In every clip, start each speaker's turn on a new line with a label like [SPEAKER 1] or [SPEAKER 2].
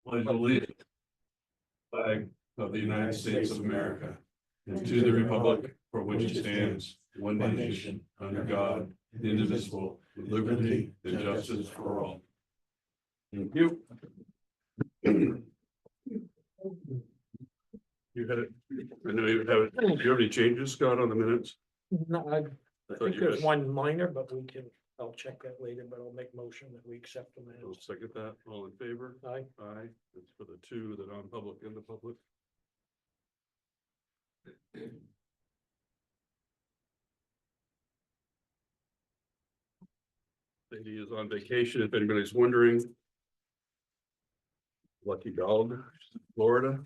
[SPEAKER 1] pledge allegiance to the flag of the United States of America and to the republic for which it stands, one nation, under God, indivisible, with liberty and justice for all. Thank you. You had it, I know you have it, do you have any changes, Scott, on the minutes?
[SPEAKER 2] No, I
[SPEAKER 1] thought
[SPEAKER 2] think
[SPEAKER 1] you
[SPEAKER 2] there's
[SPEAKER 1] had-
[SPEAKER 2] one minor, but I'll check that later, but I'll make motion that we accept them
[SPEAKER 1] I'll
[SPEAKER 2] as.
[SPEAKER 1] second that, all in favor?
[SPEAKER 2] Aye.
[SPEAKER 1] Aye, it's for the two that are non-public and the public. Lady is on vacation, if anybody's wondering. Lucky dog, Florida.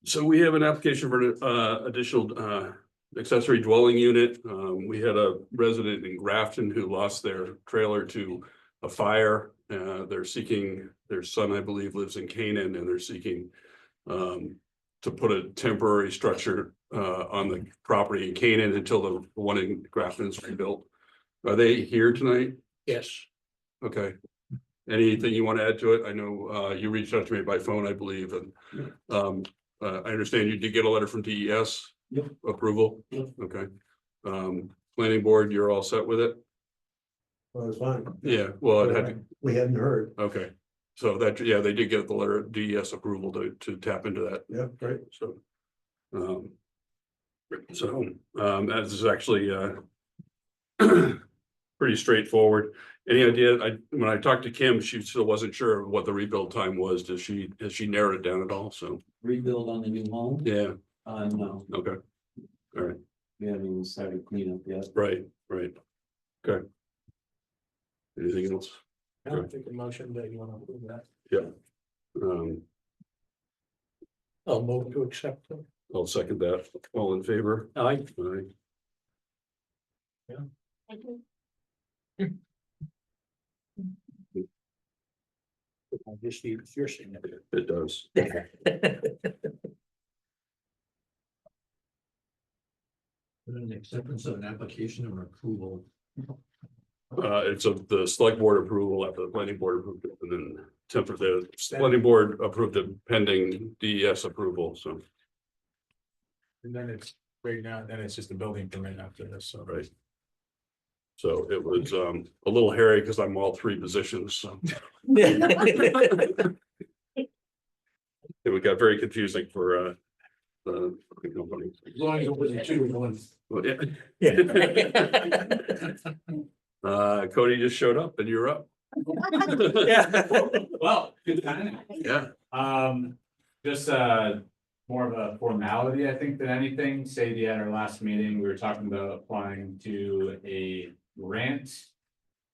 [SPEAKER 1] So we have an application for an additional accessory dwelling unit. We had a resident in Grafton who lost their trailer to a fire. They're seeking, their son, I believe, lives in Canaan, and they're seeking to put a temporary structure on the property in Canaan until the one in Grafton is rebuilt. Are they here tonight?
[SPEAKER 2] Yes,
[SPEAKER 1] Okay. Anything you want to add to it? I know you reached out to me by phone, I believe, and I understand you did get a letter from DES.
[SPEAKER 3] Yep.
[SPEAKER 1] Approval?
[SPEAKER 3] Yep.
[SPEAKER 1] Okay. Planning board, you're all set with it?
[SPEAKER 3] Well, it's fine.
[SPEAKER 1] Yeah, well, it had,
[SPEAKER 3] We hadn't heard.
[SPEAKER 1] okay. So that, yeah, they did get the letter, DES approval to tap into that,
[SPEAKER 3] Yeah, great.
[SPEAKER 1] so. That is actually pretty straightforward. Any idea? When I talked to Kim, she still wasn't sure what the rebuild time was. Has she narrowed it down at all? So,
[SPEAKER 4] Rebuild on the new home?
[SPEAKER 1] yeah,
[SPEAKER 4] No,
[SPEAKER 1] okay. All right,
[SPEAKER 4] we haven't even started cleanup yet.
[SPEAKER 1] right. Okay. Anything else?
[SPEAKER 2] I'll take a motion that you want to approve that.
[SPEAKER 1] Um,
[SPEAKER 2] I'll move to accept them.
[SPEAKER 1] I'll second that. All in favor?
[SPEAKER 2] Aye.
[SPEAKER 1] Aye.
[SPEAKER 2] I just need your signature.
[SPEAKER 1] It does.
[SPEAKER 3] An acceptance of an application or approval.
[SPEAKER 1] It's of the select board approval after the planning board approved it, and then the planning board approved it pending DES approval, so,
[SPEAKER 5] And then it's right now, then it's just a building permit after this, so.
[SPEAKER 1] right. So it was a little hairy because I'm all three positions, so. It got very confusing for the company.
[SPEAKER 3] As long as it wasn't two at once.
[SPEAKER 1] Well, yeah. Cody just showed up and you're up.
[SPEAKER 2] Yeah.
[SPEAKER 6] Well, good timing.
[SPEAKER 1] Yeah,
[SPEAKER 6] Just more of a formality, I think, than anything. Sadie at our last meeting, we were talking about applying to a grant.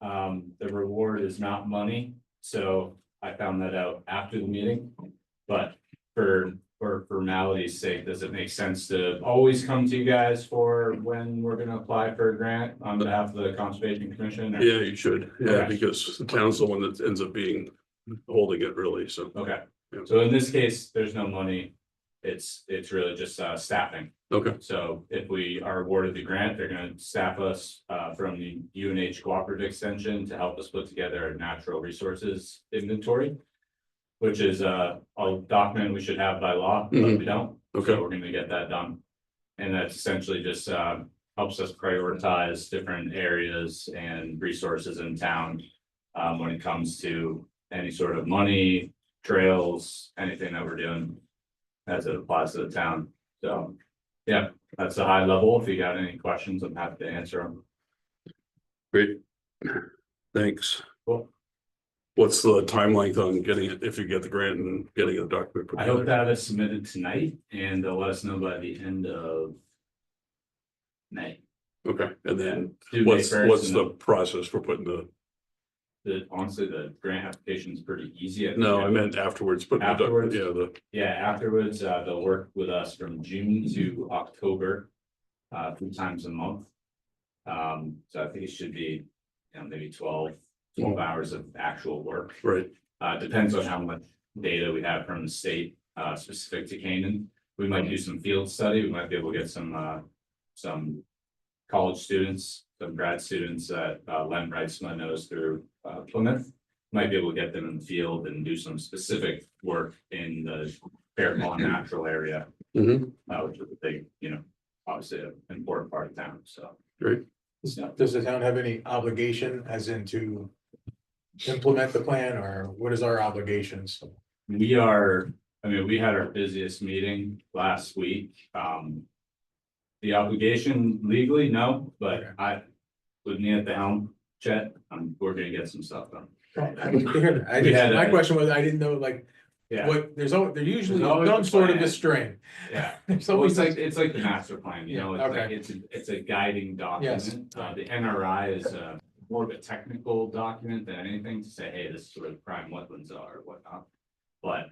[SPEAKER 6] The reward is not money, so I found that out after the meeting. But for formality's sake, does it make sense to always come to you guys for when we're gonna apply for a grant on behalf of the Conservation Commission? or-
[SPEAKER 1] yeah, you should. Yeah,
[SPEAKER 6] Okay.
[SPEAKER 1] because the town's the one that ends up holding it really, so.
[SPEAKER 6] Okay,
[SPEAKER 1] Yeah.
[SPEAKER 6] so in this case, there's no money. It's really just staffing.
[SPEAKER 1] Okay,
[SPEAKER 6] So if we are awarded the grant, they're gonna staff us from the UNH Cooperative Extension to help us put together a natural resources inventory. Which is a document we should have by law, but we don't.
[SPEAKER 1] Okay.
[SPEAKER 6] So we're gonna get that done. And that's essentially just helps us prioritize different areas and resources in town. When it comes to any sort of money, trails, anything that we're doing. As it applies to the town, so, yeah, that's a high level. If you got any questions, I'm happy to answer them.
[SPEAKER 1] great. Thanks.
[SPEAKER 6] Cool.
[SPEAKER 1] What's the timeline on getting it, if you get the grant and getting the document? put
[SPEAKER 6] I hope
[SPEAKER 1] together?
[SPEAKER 6] to have it submitted tonight and they'll let us know by the end of May.
[SPEAKER 1] Okay, and then
[SPEAKER 6] Due May
[SPEAKER 1] what's
[SPEAKER 6] 1st, and
[SPEAKER 1] the process for putting
[SPEAKER 6] honestly, the grant application is pretty easy.
[SPEAKER 1] no, I meant afterwards, putting the,
[SPEAKER 6] Afterwards?
[SPEAKER 1] yeah,
[SPEAKER 6] Yeah, afterwards, they'll work with us from June to October, 3 times a month. So I think it should be, maybe 12 hours of actual work.
[SPEAKER 1] right,
[SPEAKER 6] Depends on how much data we have from the state, specific to Canaan. We might do some field study, we might be able to get some college students, some grad students that Len Reitzman knows through Plymouth. Might be able to get them in the field and do some specific work in the Bear Pond natural area,
[SPEAKER 1] Mhm.
[SPEAKER 6] which is a big, obviously an important part of town, so.
[SPEAKER 1] Great.
[SPEAKER 6] So,
[SPEAKER 5] Does the town have any obligation as in to implement the plan, or what is our obligations?
[SPEAKER 6] we are, we had our busiest meeting last week, The obligation legally, no,
[SPEAKER 5] Okay.
[SPEAKER 6] but with me at the helm, Chet, we're gonna get some stuff done.
[SPEAKER 5] I
[SPEAKER 6] We had
[SPEAKER 5] my
[SPEAKER 6] a-
[SPEAKER 5] question was, I didn't know, like,
[SPEAKER 6] Yeah,
[SPEAKER 5] what, there usually
[SPEAKER 6] There's always
[SPEAKER 5] some
[SPEAKER 6] a
[SPEAKER 5] sort of a
[SPEAKER 6] plan.
[SPEAKER 5] string.
[SPEAKER 6] yeah.
[SPEAKER 5] There's
[SPEAKER 6] Well,
[SPEAKER 5] always
[SPEAKER 6] it's like the master plan,
[SPEAKER 5] Yeah,
[SPEAKER 6] it's like,
[SPEAKER 5] okay.
[SPEAKER 6] it's a guiding
[SPEAKER 5] Yes.
[SPEAKER 6] document. The NRI is more of a technical document than anything to say, hey, this is where the prime wetlands are or whatnot. But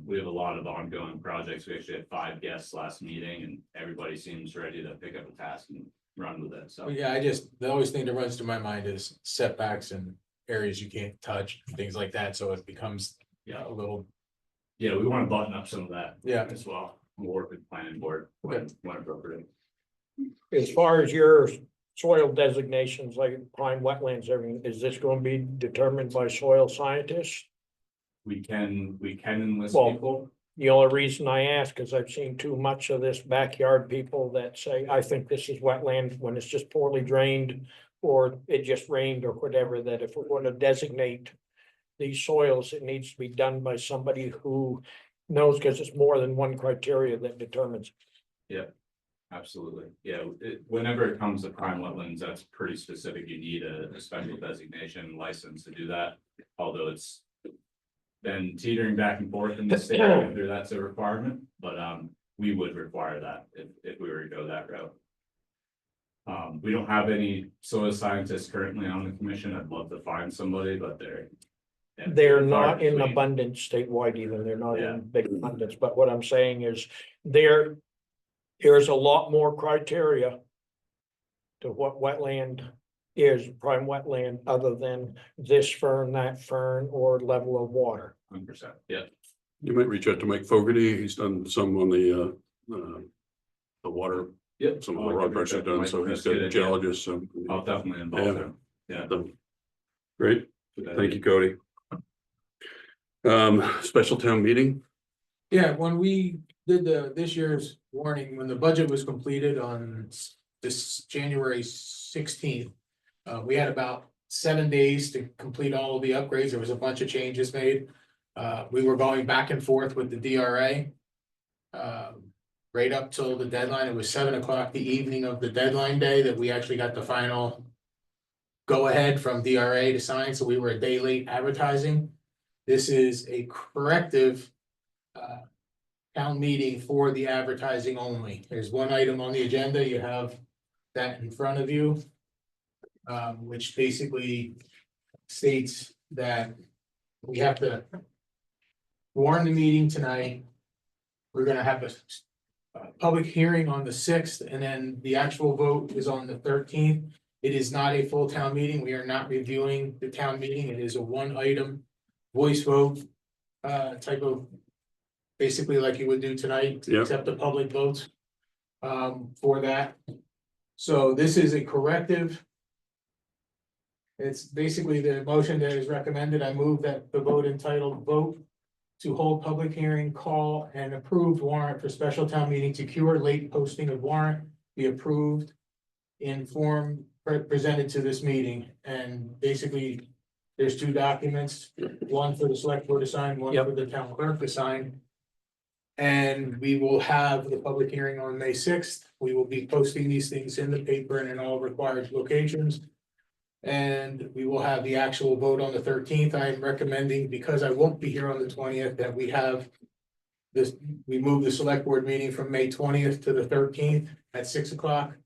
[SPEAKER 6] we have a lot of ongoing projects. We actually had 5 guests last meeting and everybody seems ready to pick up a task and run with it, so.
[SPEAKER 5] Well, yeah, the always thing that runs through my mind is setbacks and areas you can't touch, things like that, so it becomes, a little,
[SPEAKER 6] Yeah, we wanna button up some of that
[SPEAKER 5] yeah.
[SPEAKER 6] as well. We'll work with the planning board when appropriate.
[SPEAKER 2] As far as your soil designations, like prime wetlands, everything, is this gonna be determined by soil scientists?
[SPEAKER 6] We can enlist
[SPEAKER 2] Well-
[SPEAKER 6] people.
[SPEAKER 2] The only reason I ask is I've seen too much of this backyard people that say, I think this is wetland when it's just poorly drained. Or it just rained or whatever, that if we're gonna designate these soils, it needs to be done by somebody who knows, because it's more than one criteria that determines.
[SPEAKER 6] Absolutely, yeah, whenever it comes to prime wetlands, that's pretty specific, you need a special designation license to do that, although it's. Been teetering back and forth in the state whether that's a requirement, but we would require that if we were to go that route. We don't have any soil scientists currently on the commission, I'd love to find somebody, but they're. yeah,
[SPEAKER 2] They're
[SPEAKER 6] far
[SPEAKER 2] not in
[SPEAKER 6] between.
[SPEAKER 2] abundance statewide even, they're not
[SPEAKER 6] Yeah.
[SPEAKER 2] in big abundance, but what I'm saying is there's a lot more criteria to what wetland is, prime wetland, other than this fern, that fern, or level of water.
[SPEAKER 6] 100%, yeah,
[SPEAKER 1] You might reach out to Mike Fogarty. He's done some on the water,
[SPEAKER 6] yep.
[SPEAKER 1] some of the rock brush he's done, so he's got a geologist, so.
[SPEAKER 6] I'll definitely involve them,
[SPEAKER 1] So, great, thank you, Cody. Special town meeting,
[SPEAKER 5] Yeah, when we did this year's warning, when the budget was completed on this January 16th. We had about 7 days to complete all of the upgrades. There was a bunch of changes made. We were going back and forth with the DRA. Right up till the deadline, it was 7 o'clock the evening of the deadline day that we actually got the final. Go ahead from DRA to sign, so we were a day late advertising. This is a corrective. Town meeting for the advertising only. There's one item on the agenda, you have that in front of you. Which basically states that we have to warn the meeting tonight. We're gonna have a public hearing on the 6th, and then the actual vote is on the 13th. It is not a full town meeting. We are not reviewing the town meeting. It is a one item voice vote type of, basically like you would do tonight,
[SPEAKER 1] Yep.
[SPEAKER 5] except the public votes for that. So this is a corrective. It's basically the motion that is recommended. I move that the vote entitled vote to hold public hearing, call and approved warrant for special town meeting to cure late posting of warrant be approved in form presented to this meeting. And basically, there's 2 documents, one for the select board to sign, one
[SPEAKER 2] Yep.
[SPEAKER 5] for the town clerk to sign. And we will have the public hearing on May 6th. We will be posting these things in the paper and in all required locations. And we will have the actual vote on the 13th. I am recommending, because I won't be here on the 20th, that we have this, we move the select board meeting from May 20th to the 13th at 6 o'clock.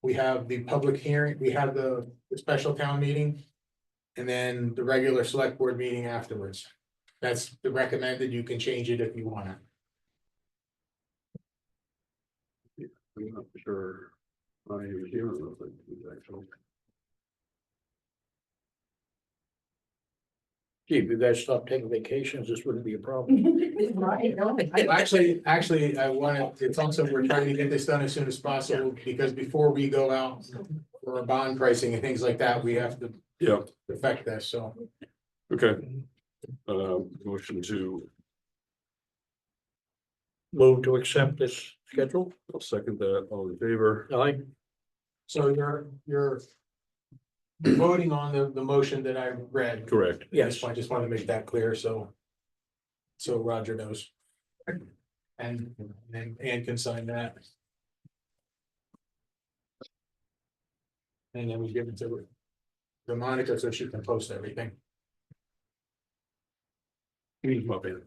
[SPEAKER 5] We have the public hearing, we have the special town meeting. And then the regular select board meeting afterwards. That's the recommended. You can change it if you want to.
[SPEAKER 1] I'm not sure. I am here, but it's actually.
[SPEAKER 2] Gee, if you guys stop taking vacations, this wouldn't be a problem.
[SPEAKER 5] Actually, I wanted, it's also, we're trying to get this done as soon as possible, because before we go out for a bond pricing and things like that, we have to
[SPEAKER 1] Yeah,
[SPEAKER 5] affect this, so.
[SPEAKER 1] okay. Motion to,
[SPEAKER 2] Move to accept this schedule.
[SPEAKER 1] I'll second that, all in favor?
[SPEAKER 2] Aye.
[SPEAKER 5] So you're voting on the motion that I read.
[SPEAKER 1] Correct.
[SPEAKER 2] Yes.
[SPEAKER 5] I just wanted to make that clear, so Roger knows. And Ann can sign that. And then we give it to Monica so she can post everything.
[SPEAKER 1] Come up in.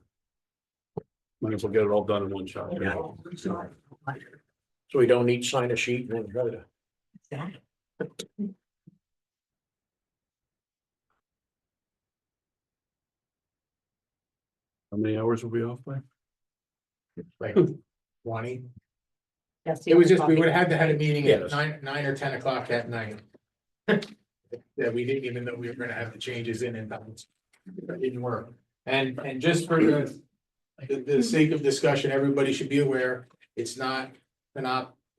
[SPEAKER 1] Might as well get it all done in one shot.
[SPEAKER 2] So we don't each sign a sheet and then go to.
[SPEAKER 1] How many hours will we off by?
[SPEAKER 5] Like 20.
[SPEAKER 7] That's the
[SPEAKER 5] It was
[SPEAKER 7] other
[SPEAKER 5] just, we
[SPEAKER 7] copy.
[SPEAKER 5] would have had to have a meeting at
[SPEAKER 2] Yes.
[SPEAKER 5] 9 or 10 o'clock that night. That we didn't even know we were gonna have the changes in and that didn't work. And just for the sake of discussion, everybody should be aware, it's not an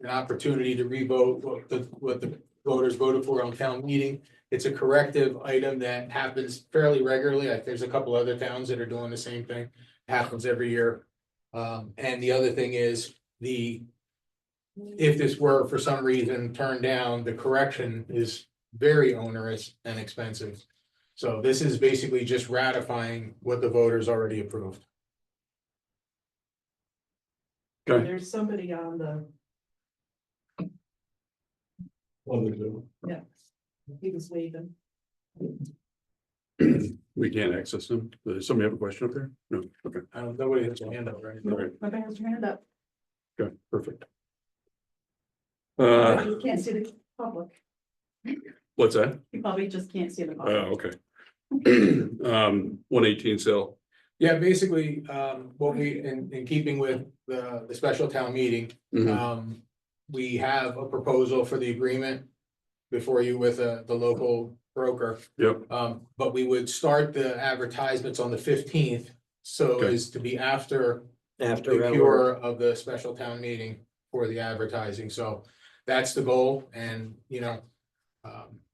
[SPEAKER 5] opportunity to revote what the voters voted for on town meeting. It's a corrective item that happens fairly regularly. Like, there's a couple other towns that are doing the same thing. Happens every year. And the other thing is if this were for some reason turned down, the correction is very onerous and expensive. So this is basically just ratifying what the voters already approved.
[SPEAKER 1] Okay.
[SPEAKER 7] There's somebody on the, yeah, he was waving.
[SPEAKER 1] We can't access them. Does somebody have a question up there? No, okay,
[SPEAKER 5] I don't, nobody has their hand up, right?
[SPEAKER 1] all right,
[SPEAKER 7] My has your hand up.
[SPEAKER 1] okay, perfect.
[SPEAKER 7] You can't see the public.
[SPEAKER 1] What's that?
[SPEAKER 7] You probably just can't see the public.
[SPEAKER 1] Okay. 118 sale.
[SPEAKER 5] Yeah, basically, what we, in keeping with the special town meeting,
[SPEAKER 1] Mhm.
[SPEAKER 5] we have a proposal for the agreement before you with the local broker.
[SPEAKER 1] Yep,
[SPEAKER 5] But we would start the advertisements on the 15th, so
[SPEAKER 1] Okay.
[SPEAKER 5] as to be after
[SPEAKER 2] After
[SPEAKER 5] the
[SPEAKER 2] our,
[SPEAKER 5] cure of the special town meeting for the advertising, so that's the goal, and, you know.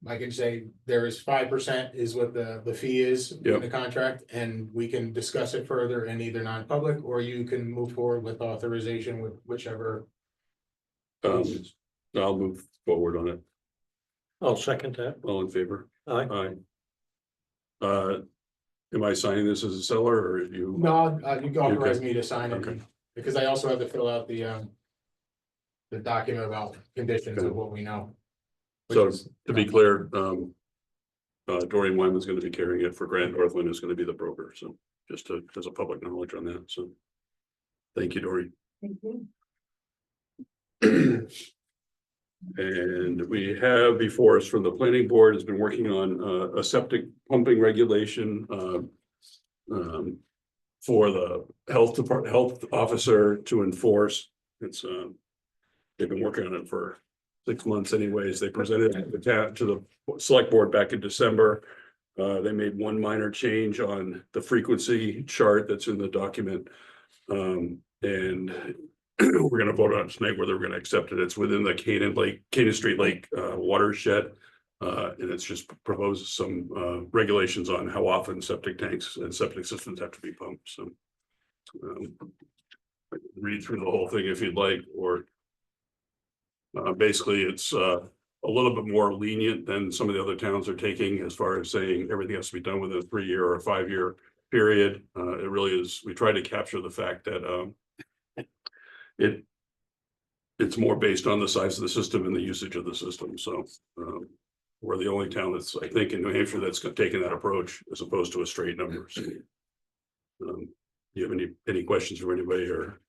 [SPEAKER 5] I can say there is 5% is what the fee is in
[SPEAKER 1] Yep.
[SPEAKER 5] the contract, and we can discuss it further in either non-public, or you can move forward with authorization with whichever.
[SPEAKER 1] I'll move forward on it.
[SPEAKER 2] I'll second that.
[SPEAKER 1] All in favor?
[SPEAKER 2] Aye.
[SPEAKER 1] Aye. Am I signing this as a seller or you?
[SPEAKER 5] No, you can authorize me to sign it,
[SPEAKER 1] Okay.
[SPEAKER 5] because I also have to fill out the document about conditions of what we know. which
[SPEAKER 1] So
[SPEAKER 5] is-
[SPEAKER 1] to be clear, Dorian Wyman's gonna be carrying it for Grant Northland is gonna be the broker, so just as a public knowledge on that, so. Thank you, Dory.
[SPEAKER 7] Thank you.
[SPEAKER 1] And we have before us from the planning board has been working on a septic pumping regulation. For the health officer to enforce. It's they've been working on it for 6 months anyways. They presented it to the select board back in December. They made one minor change on the frequency chart that's in the document. And we're gonna vote on it tonight whether we're gonna accept it. It's within the Canaan Street Lake watershed. And it's just proposes some regulations on how often septic tanks and septic systems have to be pumped, so. I can read through the whole thing if you'd like, or. Basically, it's a little bit more lenient than some of the other towns are taking as far as saying everything has to be done within a 3-year or a 5-year period. It really is, we try to capture the fact that it's more based on the size of the system and the usage of the system, so. We're the only town that's, I think, in New Hampshire that's taken that approach as opposed to a straight number. So, do you have any questions for anybody or?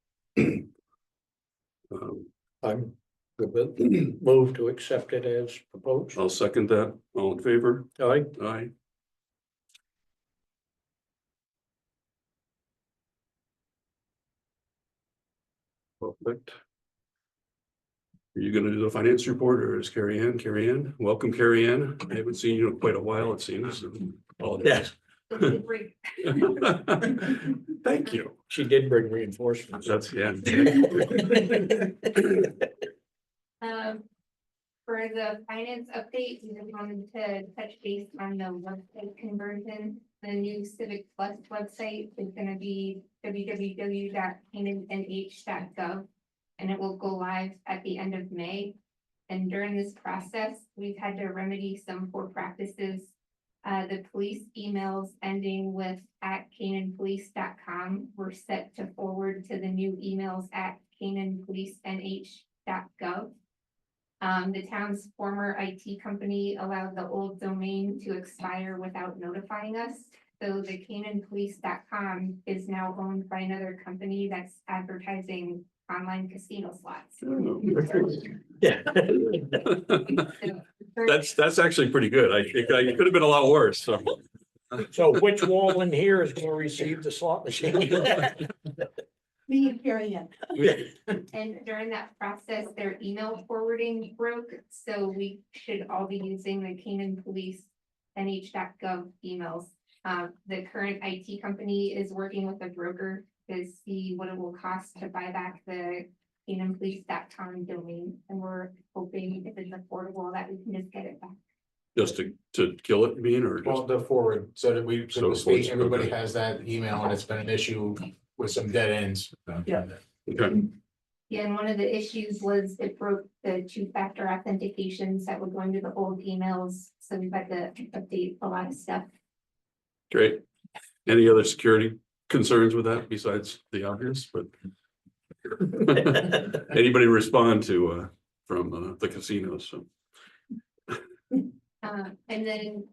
[SPEAKER 2] I'm good with, move to accept it as proposed.
[SPEAKER 1] I'll second that. All in favor?
[SPEAKER 2] Aye.
[SPEAKER 1] Aye. Perfect. Are you gonna do the finance report or is Carrie Ann? Carrie Ann, welcome Carrie Ann. I haven't seen you in quite a while, it seems. Apologize.
[SPEAKER 2] Yes,
[SPEAKER 1] Thank you.
[SPEAKER 2] She did bring reinforcements.
[SPEAKER 1] That's, yeah.
[SPEAKER 8] For the finance update, we just wanted to touch base on the website conversion. The new Civic Plus website is gonna be www.canaannh.gov. And it will go live at the end of May. And during this process, we've had to remedy some poor practices. The police emails ending with @canaanpolice.com were set to forward to the new emails at canaanpolicanh.gov. The town's former IT company allowed the old domain to expire without notifying us. So the canaanpolice.com is now owned by another company that's advertising online casino slots.
[SPEAKER 2] Yeah.
[SPEAKER 8] So
[SPEAKER 1] That's actually pretty good. I think it could have been a lot worse, so.
[SPEAKER 2] So which wall in here is gonna receive the slot machine?
[SPEAKER 7] Me and Carrie Ann.
[SPEAKER 8] And during that process, their email forwarding broke, so we should all be using the Canaan Police NH.gov emails. The current IT company is working with a broker to see what it will cost to buy back the CanaanPolice.com domain, and we're hoping if it's affordable that we can just get it back.
[SPEAKER 1] Just to kill it, you mean, or
[SPEAKER 5] Well,
[SPEAKER 1] just,
[SPEAKER 5] the forward, so that we, so
[SPEAKER 1] So
[SPEAKER 5] the state,
[SPEAKER 1] forward,
[SPEAKER 5] everybody
[SPEAKER 1] okay.
[SPEAKER 5] has that email and it's been an issue with some dead ends.
[SPEAKER 7] Yeah.
[SPEAKER 1] okay,
[SPEAKER 8] Yeah, and one of the issues was it broke the two-factor authentications that were going to the old emails, so we've had to update a lot of stuff.
[SPEAKER 1] great. Any other security concerns with that besides the obvious, but? Anybody respond to, from, the casinos, so.
[SPEAKER 8] And then,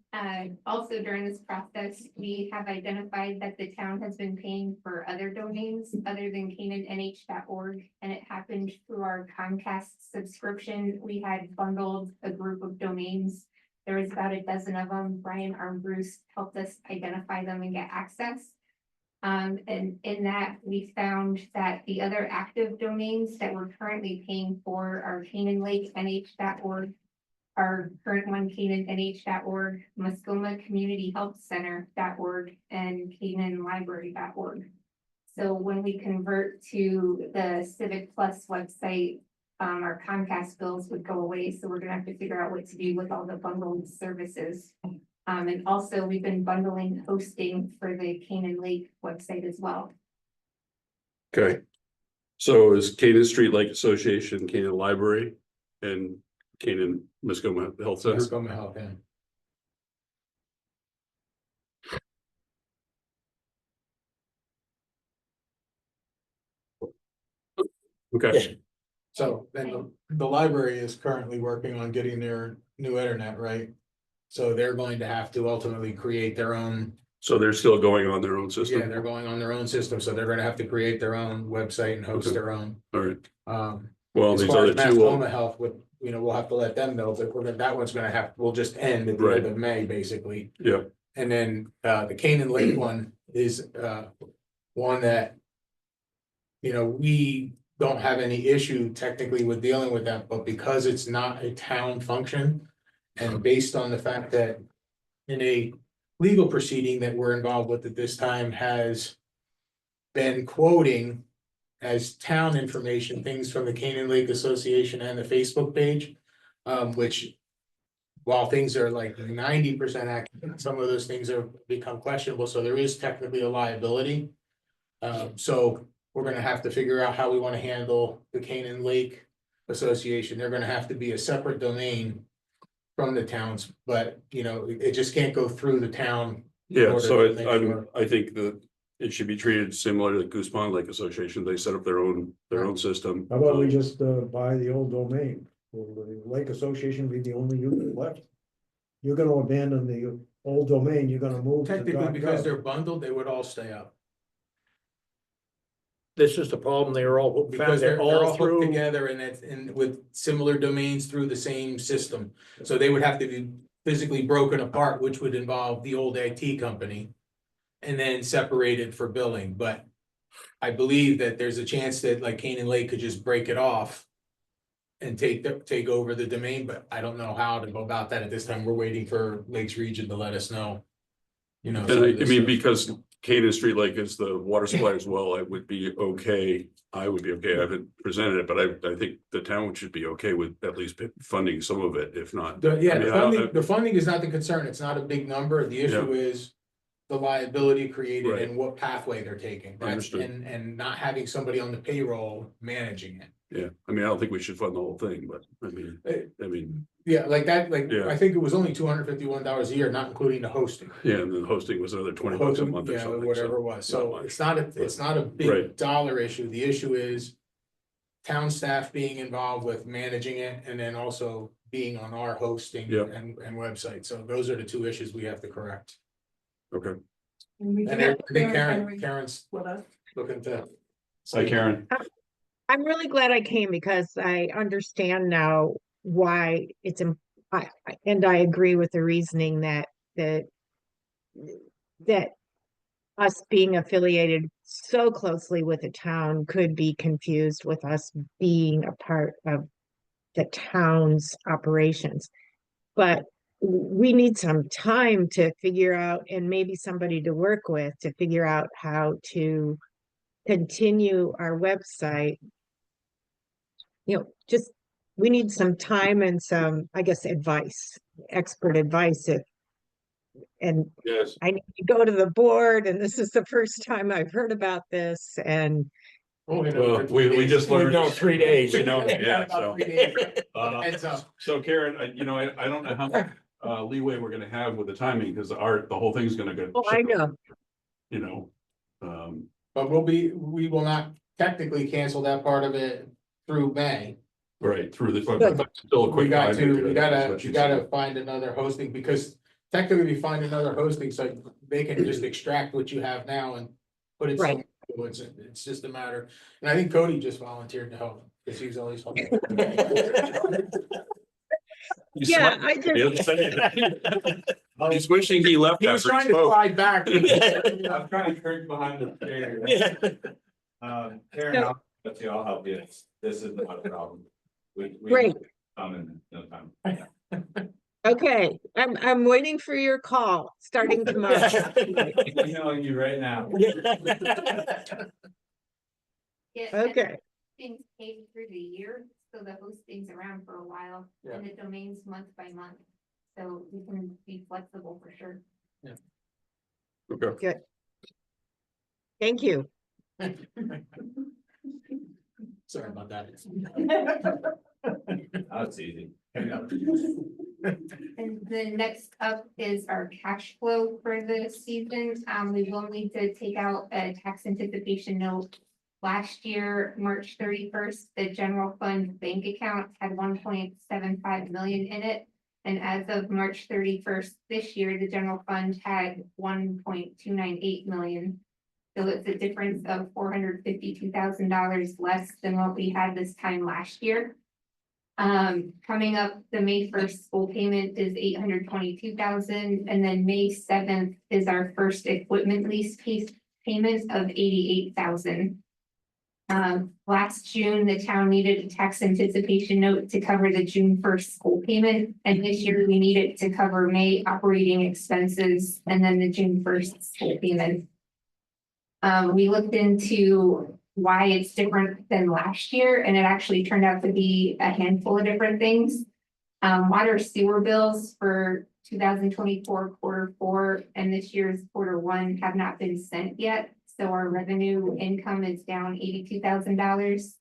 [SPEAKER 8] also during this process, we have identified that the town has been paying for other domains other than canaannh.org, and it happened through our Comcast subscription. We had bundled a group of domains. There was about a dozen of them. Brian Armbruce helped us identify them and get access. And in that, we found that the other active domains that we're currently paying for are canaanlakenh.org, our current one, canaannh.org, Muskoma Community Health Center.org, and canaanlibrary.org. So when we convert to the Civic Plus website, our Comcast bills would go away, so we're gonna have to figure out what to do with all the bundled services. And also, we've been bundling hosting for the Canaan Lake website as well.
[SPEAKER 1] Okay. So is Canaan Street Lake Association, Canaan Library, and Canaan Muskoma Health Center?
[SPEAKER 5] That's gonna help him.
[SPEAKER 1] Okay,
[SPEAKER 5] So then the library is currently working on getting their new internet, right? So they're going to have to ultimately create their own,
[SPEAKER 1] so they're still going on their own system?
[SPEAKER 5] yeah, they're going on their own system, so they're gonna have to create their own website and host
[SPEAKER 1] Okay.
[SPEAKER 5] their own.
[SPEAKER 1] All right,
[SPEAKER 5] As
[SPEAKER 1] these
[SPEAKER 5] far
[SPEAKER 1] other
[SPEAKER 5] as
[SPEAKER 1] two will,
[SPEAKER 5] Mascoma Health would, we'll have to let them know, but that one's gonna will just end at the
[SPEAKER 1] Right.
[SPEAKER 5] end of May, basically.
[SPEAKER 1] yeah,
[SPEAKER 5] And then the Canaan Lake one is one that. We don't have any issue technically with dealing with that, but because it's not a town function. And based on the fact that in a legal proceeding that we're involved with at this time has. Been quoting as town information, things from the Canaan Lake Association and the Facebook page. Which while things are like 90% accurate, some of those things have become questionable, so there is technically a liability. So we're gonna have to figure out how we wanna handle the Canaan Lake Association. They're gonna have to be a separate domain from the towns, but it just can't go through the town.
[SPEAKER 1] yeah,
[SPEAKER 5] order
[SPEAKER 1] so
[SPEAKER 5] to make
[SPEAKER 1] I'm,
[SPEAKER 5] sure.
[SPEAKER 1] I think that it should be treated similar to Goose Pond Lake Association. They set up their own system.
[SPEAKER 3] How about we just buy the old domain? Will the Lake Association be the only unit left? You're gonna abandon the old domain, you're gonna move. to
[SPEAKER 5] Technically, because
[SPEAKER 3] .gov.
[SPEAKER 5] they're bundled, they would all stay up.
[SPEAKER 2] This is the problem, they were all,
[SPEAKER 5] Because
[SPEAKER 2] they're
[SPEAKER 5] they're all
[SPEAKER 2] all
[SPEAKER 5] hooked
[SPEAKER 2] through,
[SPEAKER 5] together and with similar domains through the same system. So they would have to be physically broken apart, which would involve the old IT company. And then separated for billing, but I believe that there's a chance that like Canaan Lake could just break it off. And take over the domain, but I don't know how to go about that at this time. We're waiting for Lakes Region to let us know. you know.
[SPEAKER 1] And
[SPEAKER 5] some of
[SPEAKER 1] I
[SPEAKER 5] this
[SPEAKER 1] mean,
[SPEAKER 5] stuff.
[SPEAKER 1] because Canaan Street Lake is the water supply as well, I would be okay. I would be okay. I haven't presented it, but I think the town should be okay with at least funding some of it, if not.
[SPEAKER 5] Yeah,
[SPEAKER 1] I mean,
[SPEAKER 5] the funding is not the concern. It's not a big number. The issue is the liability created
[SPEAKER 1] Right.
[SPEAKER 5] and what pathway they're taking. That's,
[SPEAKER 1] Understood.
[SPEAKER 5] and not having somebody on the payroll managing it.
[SPEAKER 1] Yeah, I mean, I don't think we should fund the whole thing, but I mean,
[SPEAKER 5] Yeah, like that, like,
[SPEAKER 1] Yeah.
[SPEAKER 5] I think it was only $251 a year, not including the hosting.
[SPEAKER 1] yeah, and then hosting was another $20 a month or
[SPEAKER 5] Yeah,
[SPEAKER 1] something.
[SPEAKER 5] whatever
[SPEAKER 1] so
[SPEAKER 5] it was.
[SPEAKER 1] not
[SPEAKER 5] So
[SPEAKER 1] much.
[SPEAKER 5] it's not a big
[SPEAKER 1] Right.
[SPEAKER 5] dollar issue. The issue is town staff being involved with managing it and then also being on our hosting
[SPEAKER 1] Yep.
[SPEAKER 5] and website. So those are the two issues we have to correct.
[SPEAKER 1] Okay,
[SPEAKER 7] And we
[SPEAKER 5] And
[SPEAKER 7] do
[SPEAKER 5] I
[SPEAKER 7] have
[SPEAKER 5] think
[SPEAKER 7] Henry
[SPEAKER 5] Karen's
[SPEAKER 7] with us.
[SPEAKER 5] looking to.
[SPEAKER 1] hi Karen.
[SPEAKER 9] I'm really glad I came because I understand now why it's, and I agree with the reasoning that us being affiliated so closely with the town could be confused with us being a part of the town's operations. But we need some time to figure out, and maybe somebody to work with to figure out how to continue our website. You know, just, we need some time and some, I guess, advice, expert advice. And
[SPEAKER 1] Yes,
[SPEAKER 9] I need to go to the board, and this is the first time I've heard about this, and
[SPEAKER 1] well, we just
[SPEAKER 2] We
[SPEAKER 1] learned.
[SPEAKER 2] know 3 days.
[SPEAKER 1] We know, yeah, so.
[SPEAKER 5] Heads up.
[SPEAKER 1] So Karen, I don't know how much leeway we're gonna have with the timing, because the whole thing's gonna go.
[SPEAKER 9] oh, I know.
[SPEAKER 1] You know,
[SPEAKER 5] But we will not technically cancel that part of it through May.
[SPEAKER 1] right, through the,
[SPEAKER 9] Good.
[SPEAKER 1] but still a quick.
[SPEAKER 5] We got
[SPEAKER 1] time period,
[SPEAKER 5] to,
[SPEAKER 1] is
[SPEAKER 5] we
[SPEAKER 1] what she
[SPEAKER 5] gotta
[SPEAKER 1] said.
[SPEAKER 5] find another hosting, because technically we find another hosting site, they can just extract what you have now and put it
[SPEAKER 9] Right.
[SPEAKER 5] somewhere. It's just a matter, and I think Cody just volunteered to help, because he's always helping.
[SPEAKER 1] He's
[SPEAKER 9] Yeah,
[SPEAKER 1] sweating.
[SPEAKER 9] I
[SPEAKER 1] He doesn't
[SPEAKER 9] just,
[SPEAKER 1] say it. He's wishing he left.
[SPEAKER 5] He was
[SPEAKER 1] after
[SPEAKER 5] trying to
[SPEAKER 1] spoke.
[SPEAKER 5] slide back.
[SPEAKER 6] I'm trying to turn behind the chair. Karen,
[SPEAKER 9] So-
[SPEAKER 6] I'll help you. This is not a problem. We
[SPEAKER 9] Great.
[SPEAKER 6] come in no time.
[SPEAKER 9] okay, I'm waiting for your call, starting tomorrow.
[SPEAKER 6] I'm emailing you right now.
[SPEAKER 8] Yeah,
[SPEAKER 9] Okay,
[SPEAKER 8] things paid through the year, so the hosting's around for a while, and the domain's month by month. So we can be flexible for sure.
[SPEAKER 1] Okay,
[SPEAKER 9] thank you.
[SPEAKER 5] Sorry about that.
[SPEAKER 6] That's easy.
[SPEAKER 8] And the next up is our cash flow for the season. We will need to take out a tax anticipation note. Last year, March 31st, the general fund bank account had 1.75 million in it. And as of March 31st this year, the general fund had 1.298 million. So it's a difference of $452,000 less than what we had this time last year. Coming up, the May 1st school payment is 822,000, and then May 7th is our first equipment lease payment of 88,000. Last June, the town needed a tax anticipation note to cover the June 1st school payment, and this year we need it to cover May operating expenses and then the June 1st school payment. We looked into why it's different than last year, and it actually turned out to be a handful of different things. Water sewer bills for 2024 Q4 and this year's Q1 have not been sent yet. So our revenue income is down $82,000.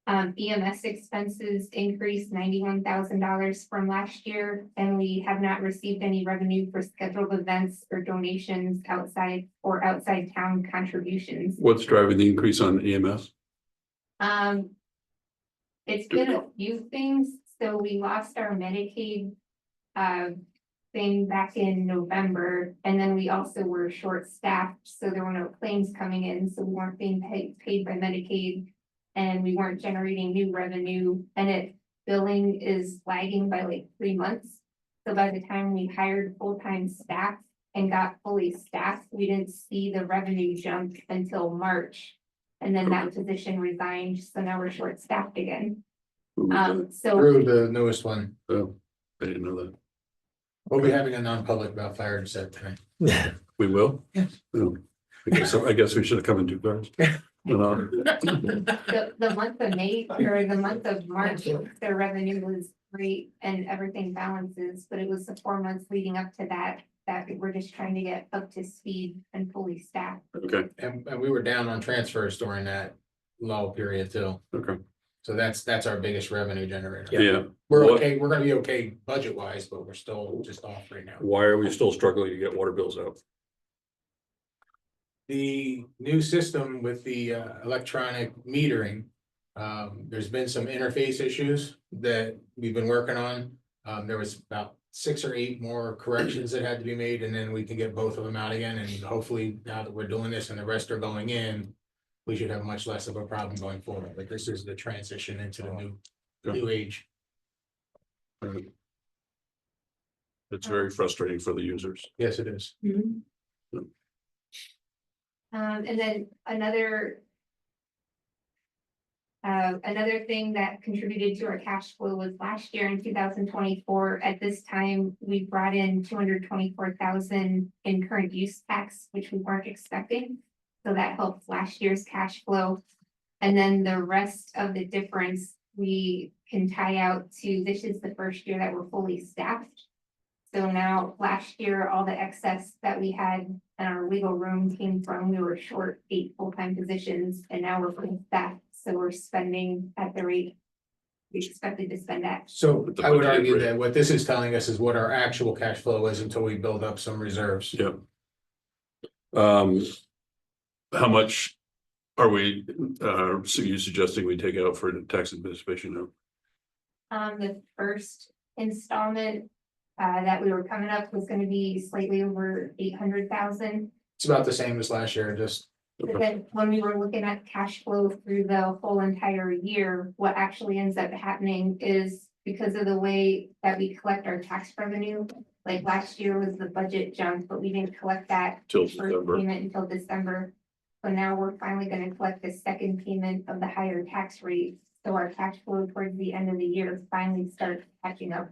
[SPEAKER 8] EMS expenses increased $91,000 from last year, and we have not received any revenue for scheduled events or donations outside town contributions.
[SPEAKER 1] what's driving the increase on EMS?
[SPEAKER 8] It's been a few things, so we lost our Medicaid thing back in November, and then we also were short-staffed, so there were no claims coming in, so we weren't being paid by Medicaid. And we weren't generating new revenue, and billing is lagging by like 3 months. So by the time we hired full-time staff and got fully staffed, we didn't see the revenue jump until March. And then that position resigned, so now we're short-staffed again. So
[SPEAKER 5] Through the newest one.
[SPEAKER 1] Oh, I didn't know that.
[SPEAKER 5] We'll be having a non-public about fire and set tonight.
[SPEAKER 1] We will?
[SPEAKER 5] Yes.
[SPEAKER 1] Oh, I guess we should have come in 2 cars.
[SPEAKER 8] The month of May or the month of March, their revenue was great and everything balances, but it was the 4 months leading up to that, that we're just trying to get up to speed and fully staffed.
[SPEAKER 1] Okay,
[SPEAKER 5] And we were down on transfers during that lull period too.
[SPEAKER 1] okay,
[SPEAKER 5] So that's our biggest revenue generator.
[SPEAKER 1] yeah.
[SPEAKER 5] We're
[SPEAKER 1] What-
[SPEAKER 5] okay, we're gonna be okay budget wise, but we're still just off right now.
[SPEAKER 1] Why are we still struggling to get water bills out?
[SPEAKER 5] The new system with the electronic metering. There's been some interface issues that we've been working on. There was about 6 or 8 more corrections that had to be made, and then we can get both of them out again, and hopefully now that we're doing this and the rest are going in. We should have much less of a problem going forward, but this is the transition into the new age.
[SPEAKER 1] It's very frustrating for the users.
[SPEAKER 5] Yes, it is.
[SPEAKER 8] And then another thing that contributed to our cash flow was last year in 2024, at this time, we brought in 224,000 in current use tax, which we weren't expecting. So that helped last year's cash flow. And then the rest of the difference, we can tie out to, this is the first year that we're fully staffed. So now, last year, all the excess that we had in our legal room came from, we were short 8 full-time positions, and now we're fully staffed, so we're spending at the rate we expected to spend at.
[SPEAKER 5] So
[SPEAKER 1] With the
[SPEAKER 5] I would
[SPEAKER 1] budgeted
[SPEAKER 5] argue
[SPEAKER 1] rate.
[SPEAKER 5] that what this is telling us is what our actual cash flow is until we build up some reserves.
[SPEAKER 1] Yeah. How much are we, so you suggesting we take out for tax anticipation now?
[SPEAKER 8] The first installment that we were coming up was gonna be slightly over 800,000.
[SPEAKER 5] It's about the same as last year, just
[SPEAKER 8] But then when we were looking at cash flow through the whole entire year, what actually ends up happening is because of the way that we collect our tax revenue. Like last year was the budget jump, but we didn't collect that
[SPEAKER 1] Till
[SPEAKER 8] first
[SPEAKER 1] December.
[SPEAKER 8] payment until December. So now we're finally gonna collect the second payment of the higher tax rate. So our cash flow towards the end of the year finally starts catching up.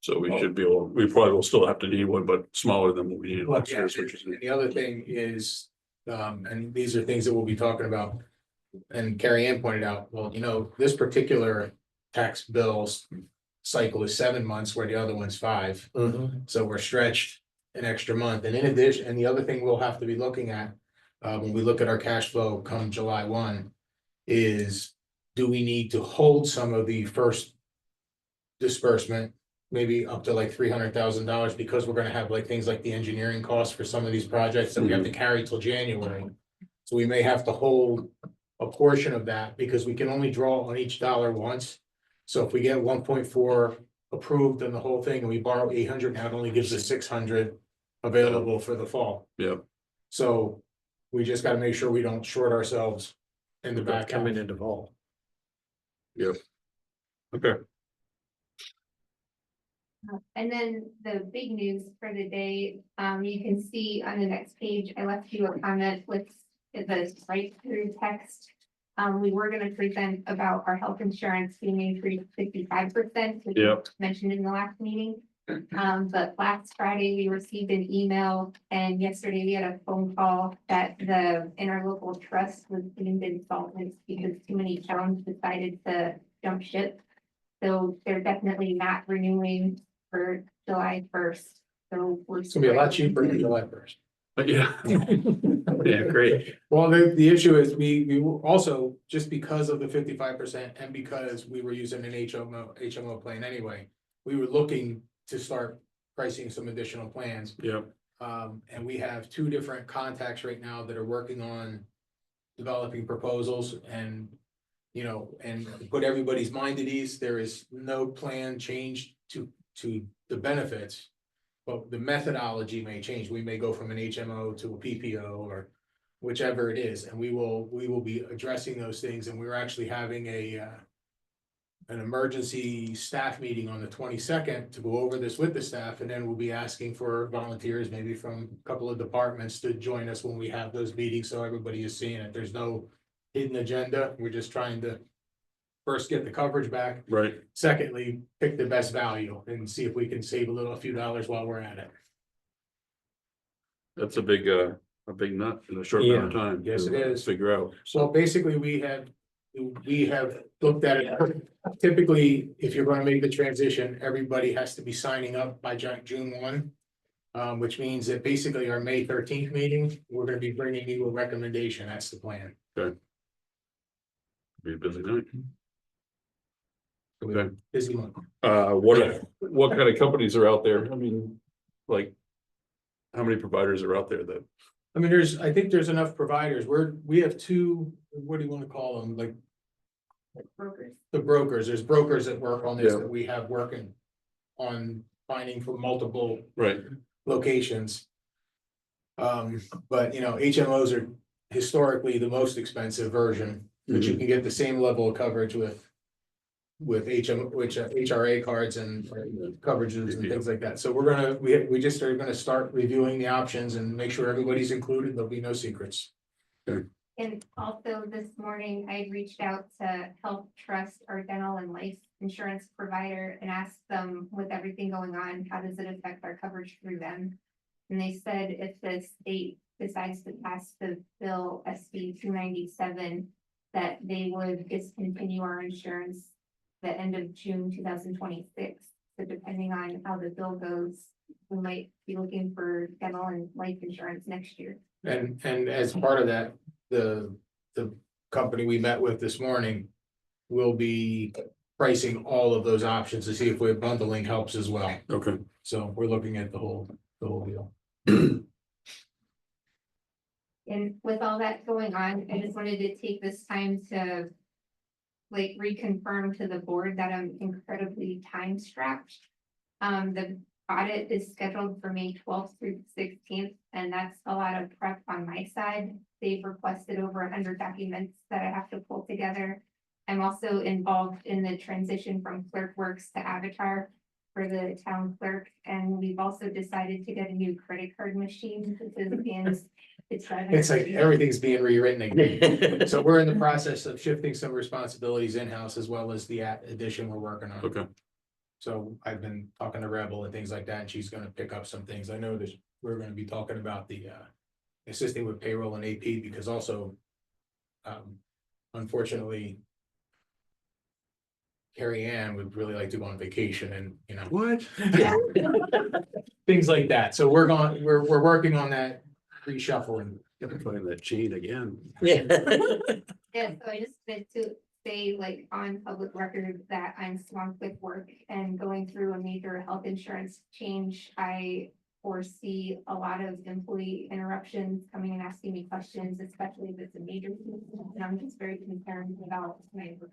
[SPEAKER 1] So we should be able, we probably will still have to need one, but smaller than what we needed last year, is what you're saying.
[SPEAKER 5] the other thing is, and these are things that we'll be talking about. And Carrie Ann pointed out, well, you know, this particular tax bills cycle is 7 months where the other one's 5. So we're stretched an extra month. And in addition, and the other thing we'll have to be looking at, when we look at our cash flow come July 1, is do we need to hold some of the first disbursement, maybe up to like $300,000, because we're gonna have like things like the engineering costs for some of these projects that we have to carry till January. So we may have to hold a portion of that because we can only draw on each dollar once. So if we get 1.4 approved on the whole thing and we borrow 800, now it only gives us 600 available for the fall.
[SPEAKER 1] Yeah.
[SPEAKER 5] So we just gotta make sure we don't short ourselves in the back.
[SPEAKER 2] Coming
[SPEAKER 5] half.
[SPEAKER 2] into fall.
[SPEAKER 1] Okay,
[SPEAKER 8] And then the big news for the day, you can see on the next page, I left you a comment with the strike through text. We were gonna present about our health insurance being increased 55%, which
[SPEAKER 1] Yeah.
[SPEAKER 8] was mentioned in the last meeting. But last Friday, we received an email, and yesterday we had a phone call that the interlocal trust was deemed insolvent because too many towns decided to jump ship. So they're definitely not renewing for July 1st, so we're.
[SPEAKER 5] It's gonna be a lot cheaper than July 1st.
[SPEAKER 1] but yeah. Yeah, great.
[SPEAKER 5] Well, the issue is we were also, just because of the 55% and because we were using an HMO plan anyway, we were looking to start pricing some additional plans.
[SPEAKER 1] Yeah,
[SPEAKER 5] And we have 2 different contacts right now that are working on developing proposals and, you know, and to put everybody's mind at ease, there is no plan change to the benefits. But the methodology may change. We may go from an HMO to a PPO or whichever it is, and we will be addressing those things. And we're actually having an emergency staff meeting on the 22nd to go over this with the staff, and then we'll be asking for volunteers, maybe from a couple of departments, to join us when we have those meetings, so everybody is seeing it. There's no hidden agenda. We're just trying to first get the coverage back.
[SPEAKER 1] Right,
[SPEAKER 5] Secondly, pick the best value and see if we can save a few dollars while we're at it.
[SPEAKER 1] that's a big nut in a short amount of time.
[SPEAKER 5] Yes,
[SPEAKER 1] to
[SPEAKER 5] it is.
[SPEAKER 1] Figure out,
[SPEAKER 5] So basically, we have looked at it. Typically, if you're gonna make the transition, everybody has to be signing up by June 1. Which means that basically our May 13th meeting, we're gonna be bringing you a recommendation. That's the plan.
[SPEAKER 1] be a busy night. Okay,
[SPEAKER 5] Busy month.
[SPEAKER 1] what kind of companies are out there? I mean, like. How many providers are out there that,
[SPEAKER 5] I mean, I think there's enough providers. We have two, what do you wanna call them? Like
[SPEAKER 8] Brokers.
[SPEAKER 5] the brokers. There's brokers that work on this
[SPEAKER 1] Yeah.
[SPEAKER 5] that we have working on finding for multiple
[SPEAKER 1] right,
[SPEAKER 5] locations. But you know, HMOs are historically the most expensive version, but you can get the same level of coverage with HRA cards and coverages and things like that. So we just are gonna start reviewing the options and make sure everybody's included. There'll be no secrets.
[SPEAKER 8] And also this morning, I reached out to Health Trust, our dental and life insurance provider, and asked them, with everything going on, how does it affect our coverage through them? And they said if the state decides to pass the bill SB 297, that they would discontinue our insurance the end of June 2026. So depending on how the bill goes, we might be looking for dental and life insurance next year.
[SPEAKER 5] And as part of that, the company we met with this morning will be pricing all of those options to see if we're bundling helps as well.
[SPEAKER 1] okay.
[SPEAKER 5] So we're looking at the whole deal.
[SPEAKER 8] And with all that going on, I just wanted to take this time to like reconfirm to the board that I'm incredibly time strapped. The audit is scheduled for May 12th through 16th, and that's a lot of prep on my side. They've requested over 100 documents that I have to pull together. I'm also involved in the transition from ClerkWorks to Avatar for the town clerk, and we've also decided to get a new credit card machine because
[SPEAKER 5] It's like everything's being rewritten again. So we're in the process of shifting some responsibilities in-house as well as the addition we're working on.
[SPEAKER 1] Okay,
[SPEAKER 5] So I've been talking to Rebel and things like that, and she's gonna pick up some things. I know we're gonna be talking about the assisting with payroll and AP because also unfortunately Carrie Ann would really like to go on vacation and, you know.
[SPEAKER 1] what?
[SPEAKER 5] Things like that. So we're working on that reshuffling.
[SPEAKER 1] Gotta find that chain again.
[SPEAKER 8] Yeah, so I just wanted to say like on public record that I'm swamped with work and going through a major health insurance change. I foresee a lot of employee interruptions coming and asking me questions, especially if it's a major. And I'm just very concerned about my work.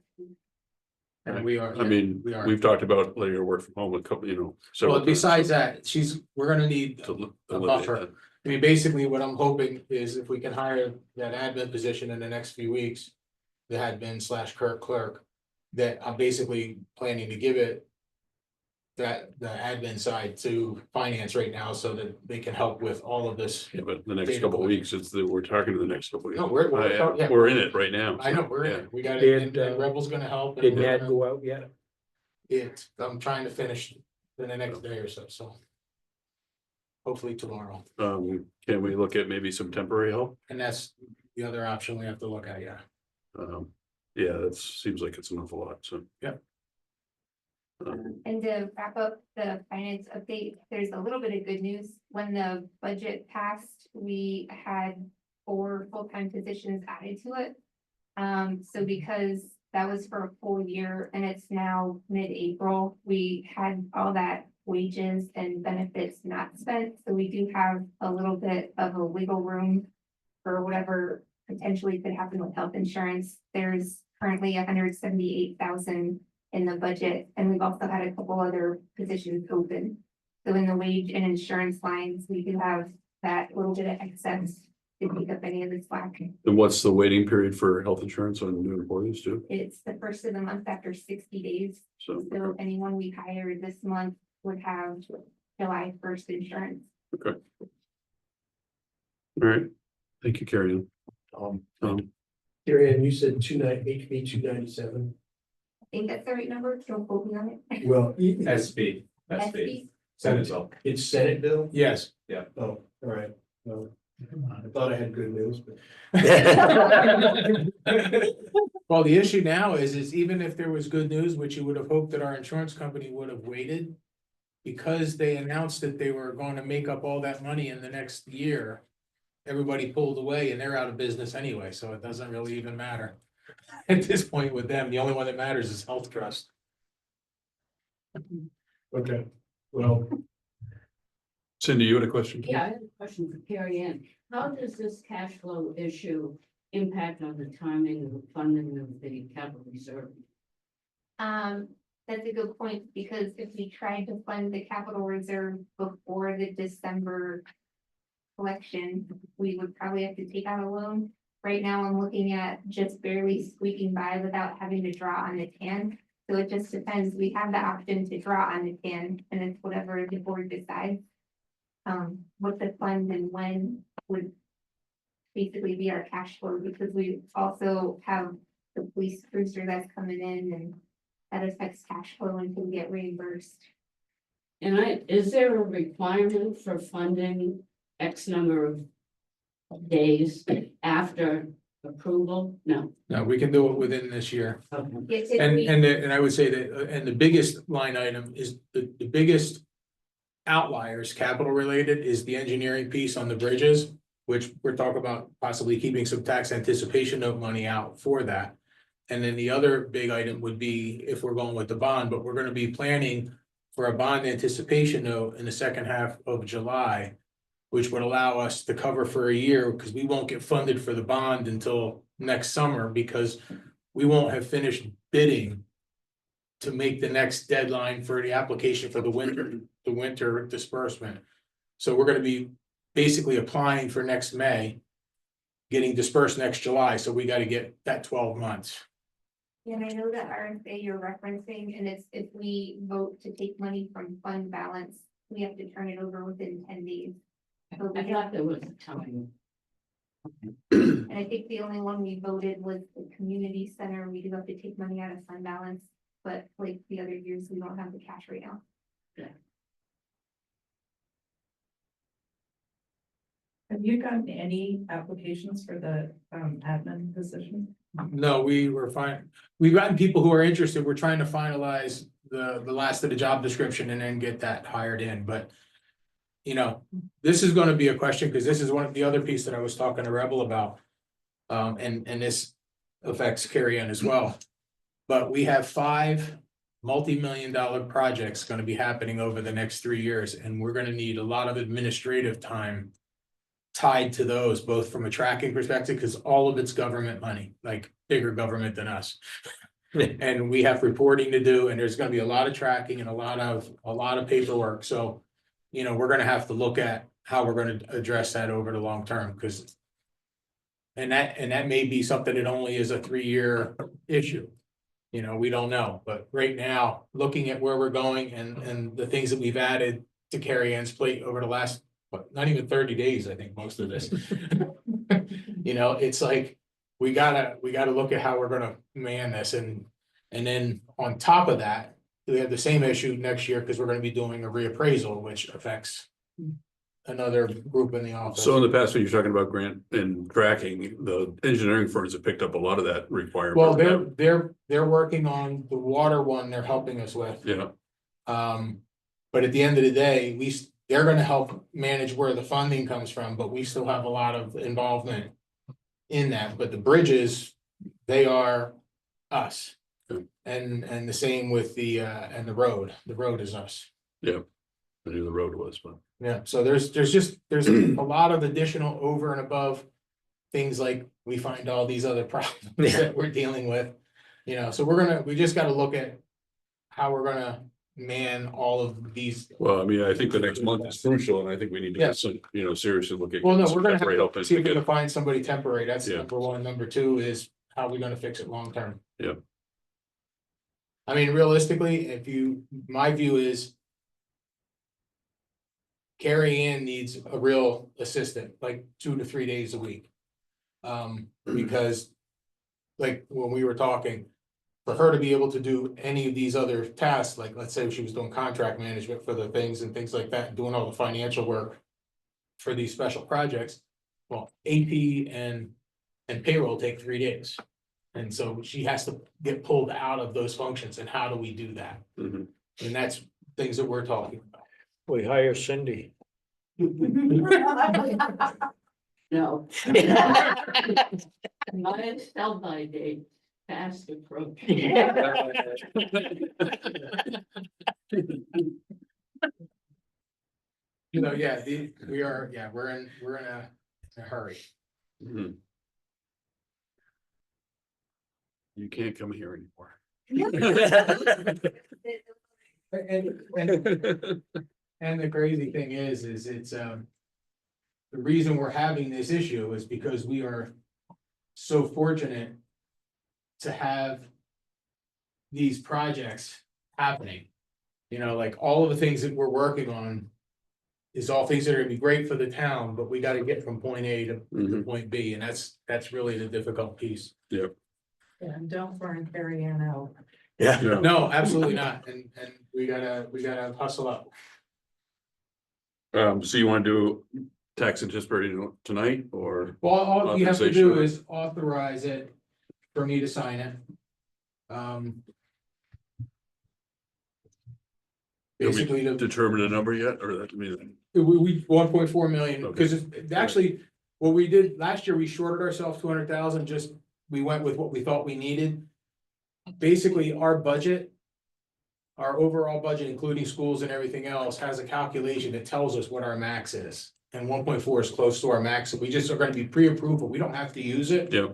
[SPEAKER 5] And we are.
[SPEAKER 1] I mean,
[SPEAKER 5] we are.
[SPEAKER 1] we've talked about letting her work from home a couple,
[SPEAKER 5] Well,
[SPEAKER 1] several times
[SPEAKER 5] besides that, we're gonna need
[SPEAKER 1] to
[SPEAKER 5] a
[SPEAKER 1] eliminate
[SPEAKER 5] buffer.
[SPEAKER 1] that.
[SPEAKER 5] I mean, basically, what I'm hoping is if we can hire that admin position in the next few weeks, the admin/clerk, that I'm basically planning to give it the admin side to finance right now so that they can help with all of this.
[SPEAKER 1] Yeah, but the next
[SPEAKER 5] Data
[SPEAKER 1] couple of
[SPEAKER 5] collection.
[SPEAKER 1] weeks, we're talking to the next couple of weeks.
[SPEAKER 5] No, yeah.
[SPEAKER 1] We're in it right now.
[SPEAKER 5] I know,
[SPEAKER 1] so,
[SPEAKER 5] we're in
[SPEAKER 1] yeah.
[SPEAKER 5] it. We got
[SPEAKER 2] Did,
[SPEAKER 5] it, and Rebel's gonna help. and
[SPEAKER 2] Did
[SPEAKER 5] we're
[SPEAKER 2] Ned
[SPEAKER 5] gonna-
[SPEAKER 2] go out yet?
[SPEAKER 5] I'm trying to finish in the next day or so. Hopefully tomorrow.
[SPEAKER 1] Can we look at maybe some temporary help?
[SPEAKER 5] And that's the other option we have to look at, yeah.
[SPEAKER 1] Yeah, that seems like it's an awful lot, so.
[SPEAKER 5] Yep.
[SPEAKER 8] And to wrap up the finance update, there's a little bit of good news. When the budget passed, we had 4 full-time positions added to it. So because that was for a full year and it's now mid-April, we had all that wages and benefits not spent. So we do have a little bit of a wiggle room for whatever potentially could happen with health insurance. There's currently 178,000 in the budget, and we've also had a couple other positions open. So in the wage and insurance lines, we do have that little bit of excess to pick up any of the slack.
[SPEAKER 1] And what's the waiting period for health insurance on new employees too?
[SPEAKER 8] It's the first of the month after 60 days.
[SPEAKER 1] So,
[SPEAKER 8] So anyone we hired this month would have July 1st insurance.
[SPEAKER 1] all right. Thank you, Carrie.
[SPEAKER 10] Here, and you said HB 297.
[SPEAKER 8] think that's the right number, don't quote me on it.
[SPEAKER 3] Well,
[SPEAKER 6] SB,
[SPEAKER 8] SB.
[SPEAKER 6] Senate bill.
[SPEAKER 3] it's Senate bill?
[SPEAKER 5] Yes.
[SPEAKER 3] Oh, all right, well, I thought I had good news, but.
[SPEAKER 5] Well, the issue now is even if there was good news, which you would have hoped that our insurance company would have waited. Because they announced that they were going to make up all that money in the next year. Everybody pulled away and they're out of business anyway, so it doesn't really even matter. At this point with them, the only one that matters is Health Trust.
[SPEAKER 3] Okay, well,
[SPEAKER 1] Cindy, you had a question?
[SPEAKER 10] Yeah, I have a question for Carrie Ann. How does this cash flow issue impact on the timing of the funding of the capital reserve?
[SPEAKER 8] That's a good point, because if we tried to fund the capital reserve before the December collection, we would probably have to take out a loan. Right now, I'm looking at just barely squeaking by without having to draw on the TAN. So it just depends. We have the option to draw on the TAN, and it's whatever the board decides. What the fund and when would basically be our cash flow, because we also have the police cruiser that's coming in, and that affects cash flow until we get reimbursed.
[SPEAKER 10] And is there a requirement for funding X number of days after approval? No.
[SPEAKER 5] No, we can do it within this year.
[SPEAKER 8] Yes,
[SPEAKER 5] And I would say that, and the biggest line item is the biggest. Outliers, capital related, is the engineering piece on the bridges, which we're talking about possibly keeping some tax anticipation note money out for that. And then the other big item would be if we're going with the bond, but we're gonna be planning for a bond anticipation note in the second half of July. Which would allow us to cover for a year, because we won't get funded for the bond until next summer, because we won't have finished bidding. To make the next deadline for the application for the winter disbursement. So we're gonna be basically applying for next May. Getting dispersed next July, so we gotta get that 12 months.
[SPEAKER 8] And I know that RSA you're referencing, and it's if we vote to take money from fund balance, we have to turn it over within 10 days. So
[SPEAKER 10] I thought there was a time.
[SPEAKER 8] And I think the only one we voted was the community center. We do have to take money out of fund balance, but like the other years, we don't have the cash right now.
[SPEAKER 7] Have you gotten any applications for the admin position?
[SPEAKER 5] No, we were fine. We've gotten people who are interested. We're trying to finalize the last of the job description and then get that hired in, but. You know, this is gonna be a question, because this is one of the other piece that I was talking to Rebel about. And this affects Carrie Ann as well. But we have 5 multi-million-dollar projects gonna be happening over the next 3 years, and we're gonna need a lot of administrative time. Tied to those, both from a tracking perspective, because all of it's government money, like bigger government than us. And we have reporting to do, and there's gonna be a lot of tracking and a lot of paperwork, so. You know, we're gonna have to look at how we're gonna address that over the long term, because. And that may be something that only is a 3-year issue. You know, we don't know, but right now, looking at where we're going and the things that we've added to Carrie Ann's plate over the last, not even 30 days, I think, most of this. You know, it's like, we gotta look at how we're gonna man this, and then on top of that. We have the same issue next year, because we're gonna be doing a reappraisal, which affects another group in the office.
[SPEAKER 1] So in the past, when you're talking about grant and tracking, the engineering firms have picked up a lot of that requirement.
[SPEAKER 5] Well, they're working on the water one they're helping us with.
[SPEAKER 1] Yeah,
[SPEAKER 5] But at the end of the day, they're gonna help manage where the funding comes from, but we still have a lot of involvement in that, but the bridges, they are us.
[SPEAKER 1] Good.
[SPEAKER 5] And the same with the road is us.
[SPEAKER 1] I knew the road was, but
[SPEAKER 5] Yeah, so there's a lot of additional over and above things, like we find all these other problems that we're dealing with. You know, so we just gotta look at how we're gonna man all of these.
[SPEAKER 1] well, I mean, I think the next month is crucial, and I think we need to
[SPEAKER 5] Yeah.
[SPEAKER 1] get some, seriously look at.
[SPEAKER 5] Well, no,
[SPEAKER 1] some
[SPEAKER 5] we're gonna
[SPEAKER 1] temporary
[SPEAKER 5] have
[SPEAKER 1] help
[SPEAKER 5] to see if we
[SPEAKER 1] to
[SPEAKER 5] can
[SPEAKER 1] get-
[SPEAKER 5] find somebody temporary. That's
[SPEAKER 1] Yeah.
[SPEAKER 5] number one. Number two is how are we gonna fix it long term?
[SPEAKER 1] Yeah.
[SPEAKER 5] I mean, realistically, my view is. Carrie Ann needs a real assistant, like 2 to 3 days a week. Because. Like when we were talking, for her to be able to do any of these other tasks, like let's say she was doing contract management for the things and things like that, doing all the financial work for these special projects, well, AP and payroll take 3 days. And so she has to get pulled out of those functions, and how do we do that?
[SPEAKER 1] Mhm.
[SPEAKER 5] And that's things that we're talking about.
[SPEAKER 2] We hire Cindy.
[SPEAKER 10] No. My sell-by date fast approaching.
[SPEAKER 5] You know, yeah, we're in a hurry.
[SPEAKER 1] Mhm. You can't come here anymore.
[SPEAKER 5] And the crazy thing is it's, the reason we're having this issue is because we are so fortunate to have these projects happening. You know, like all of the things that we're working on is all things that are gonna be great for the town, but we gotta get from point A to
[SPEAKER 1] Mhm.
[SPEAKER 5] point B, and that's really the difficult piece.
[SPEAKER 7] Yeah, and don't burn Carrie Ann out.
[SPEAKER 1] Yeah.
[SPEAKER 5] No, absolutely not, and we gotta hustle up.
[SPEAKER 1] So you want to do tax anticipated tonight or?
[SPEAKER 5] Well, all you have to do
[SPEAKER 1] Authorization.
[SPEAKER 5] is authorize it for me to sign it. Basically, to
[SPEAKER 1] Determine a number yet, or that mean?
[SPEAKER 5] we 1.4 million,
[SPEAKER 1] Okay.
[SPEAKER 5] because it's actually, what we did last year, we shorted ourselves 200,000, just, we went with what we thought we needed. Basically, our budget, our overall budget, including schools and everything else, has a calculation that tells us what our max is. And 1.4 is close to our max, we just are gonna be pre-approved, but we don't have to use it.
[SPEAKER 1] Yeah.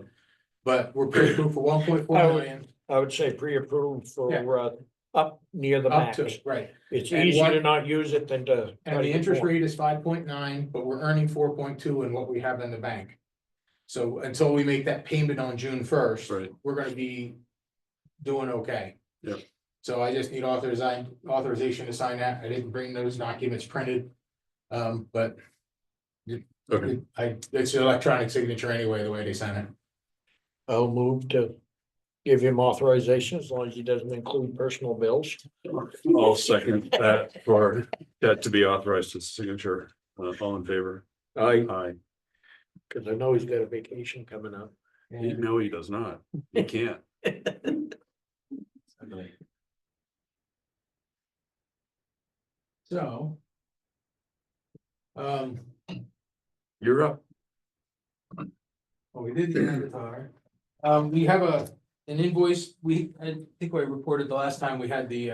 [SPEAKER 5] But we're pre-approved for 1.4 million,
[SPEAKER 2] I would say pre-approved
[SPEAKER 5] Yeah.
[SPEAKER 2] for, up near the
[SPEAKER 5] up
[SPEAKER 2] max.
[SPEAKER 5] to, right.
[SPEAKER 2] It's
[SPEAKER 5] And
[SPEAKER 2] easier to
[SPEAKER 5] what-
[SPEAKER 2] not use it than to.
[SPEAKER 5] And the interest rate is 5.9, but we're earning 4.2 in what we have in the bank. So until we make that payment on June 1st,
[SPEAKER 1] Right.
[SPEAKER 5] we're gonna be doing okay.
[SPEAKER 1] Yep.
[SPEAKER 5] So I just need authorization to sign that. I didn't bring those documents printed. But
[SPEAKER 1] Okay,
[SPEAKER 5] it's an electronic signature anyway, the way they sign it.
[SPEAKER 2] I'll move to give him authorization as long as he doesn't include personal bills.
[SPEAKER 1] I'll second that for that to be authorized to signature. All in favor? Aye.
[SPEAKER 2] Cause I know he's got a vacation coming up.
[SPEAKER 1] No, he does not. He can't.
[SPEAKER 5] So.
[SPEAKER 1] You're up.
[SPEAKER 5] Well, we did the Avatar. We have an invoice, I think I reported the last time we had the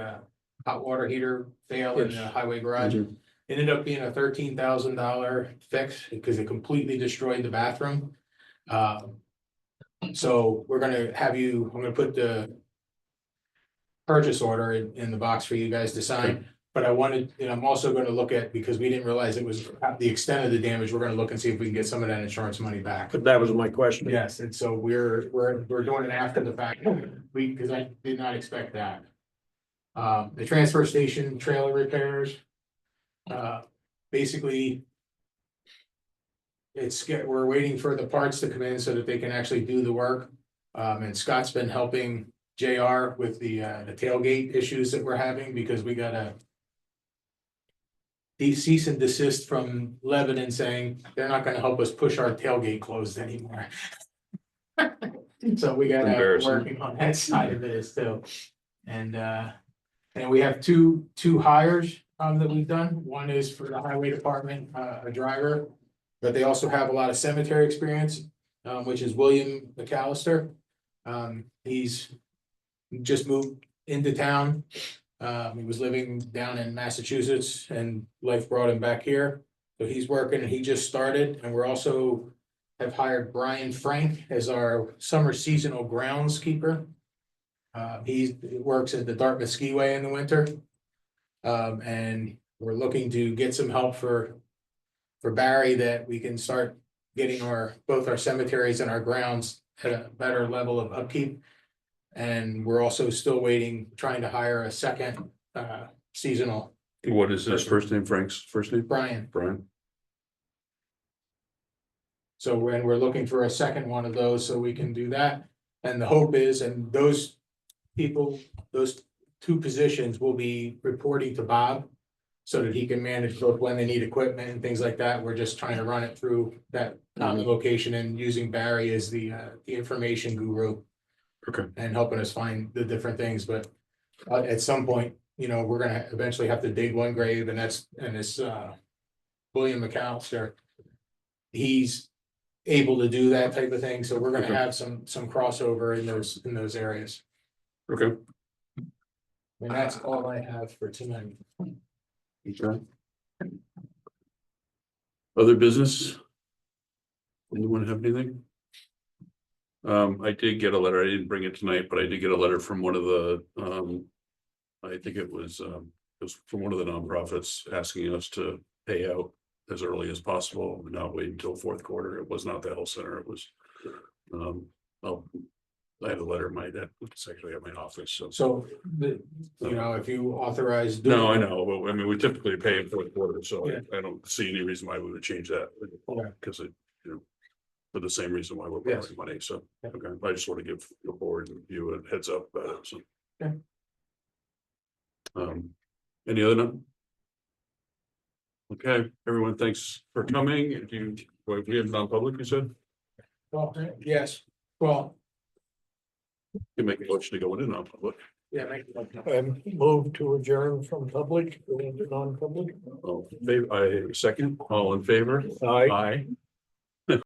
[SPEAKER 5] hot water heater fail in the
[SPEAKER 2] Yes.
[SPEAKER 5] highway garage. It ended up being a $13,000 fix because it completely destroyed the bathroom. So we're gonna have you, I'm gonna put the purchase order in the box for you guys to sign. But I wanted, and I'm also gonna look at, because we didn't realize it was the extent of the damage, we're gonna look and see if we can get some of that insurance money back.
[SPEAKER 2] But that was my question.
[SPEAKER 5] Yes, and so we're doing it after the fact, because I did not expect that. The transfer station trailer repairs. Basically. We're waiting for the parts to come in so that they can actually do the work. And Scott's been helping JR with the tailgate issues that we're having, because we got a cease and desist from Lebanon saying they're not gonna help us push our tailgate closed anymore. So we gotta,
[SPEAKER 1] Embarrassing.
[SPEAKER 5] working on that side of it too. And we have two hires that we've done. One is for the highway department, a driver. But they also have a lot of cemetery experience, which is William McAllister. He's just moved into town. He was living down in Massachusetts and life brought him back here. So he's working, he just started, and we're also have hired Brian Frank as our summer seasonal groundskeeper. He works at the Dartmouth Skiway in the winter. And we're looking to get some help for Barry, that we can start getting both our cemeteries and our grounds at a better level of upkeep. And we're also still trying to hire a second seasonal,
[SPEAKER 1] What is his first name? Frank's first name?
[SPEAKER 5] Brian.
[SPEAKER 1] Brian.
[SPEAKER 5] So we're looking for a second one of those so we can do that. And the hope is, and those people, those two positions will be reporting to Bob. So that he can manage both when they need equipment and things like that. We're just trying to run it through that common location and using Barry as the information guru.
[SPEAKER 1] Okay.
[SPEAKER 5] And helping us find the different things, but at some point, you know, we're gonna eventually have to dig one grave and this William McAllister. He's able to do that type of thing, so we're gonna
[SPEAKER 1] Okay.
[SPEAKER 5] have some crossover in those areas.
[SPEAKER 1] Okay.
[SPEAKER 5] And that's all I have for tonight.
[SPEAKER 1] Okay. Other business? Anyone have anything? I did get a letter, I didn't bring it tonight, but I did get a letter from one of the, I think it was from one of the nonprofits asking us to pay out as early as possible, and not wait until fourth quarter. It was not the health center, it was, I had a letter in my, it's actually at my office, so.
[SPEAKER 5] So, you know, if you authorize.
[SPEAKER 1] No, I know, but I mean, we typically pay in fourth quarter, so
[SPEAKER 5] Yeah.
[SPEAKER 1] I don't see any reason why we would change that.
[SPEAKER 5] Okay.
[SPEAKER 1] Because it, you know, for the same reason why we're
[SPEAKER 5] Yes.
[SPEAKER 1] borrowing money, so,
[SPEAKER 5] Yeah.
[SPEAKER 1] okay, I just want to give the board and you a heads up about it, so.
[SPEAKER 5] Okay.
[SPEAKER 1] Any other none? Okay, everyone, thanks for coming. If you, we have non-public, you said,
[SPEAKER 5] Well, yes, well,
[SPEAKER 1] you can make a motion to go into non-public.
[SPEAKER 5] yeah,
[SPEAKER 2] Move to adjourn from public, go into non-public.
[SPEAKER 1] Oh, I second, all in favor?
[SPEAKER 2] Aye.
[SPEAKER 1] Aye.